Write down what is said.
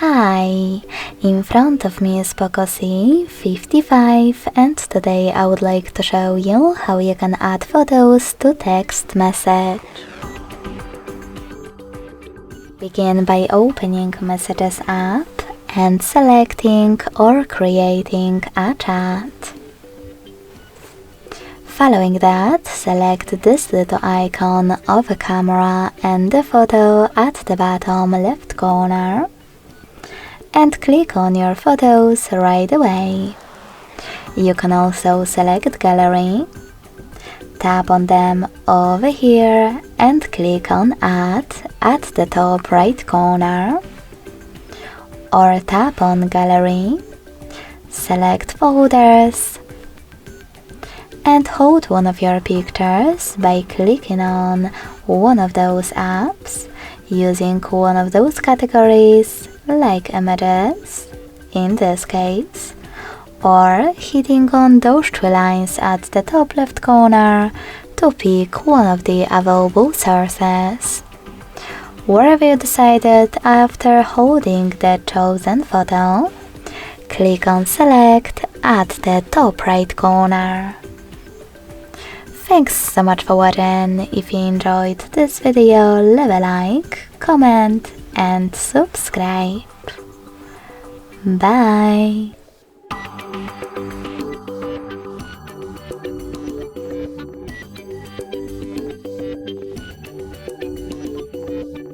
Hi, in front of me is POCO C55 and today I would like to show you how you can add photos to text message. Begin by opening Messages app and selecting or creating a chat. Following that, select this little icon of a camera and the photo at the bottom left corner and click on your photos right away. You can also select Gallery, tap on them over here and click on Add at the top right corner, or tap on Gallery, select Folders and hold one of your pictures by clicking on one of those apps using one of those categories like images in this case, or hitting on those three lines at the top left corner to pick one of the available sources. Wherever you decided after holding the chosen photo, click on Select at the top right corner. Thanks so much for watching. If you enjoyed this video, leave a like, comment and subscribe. Bye!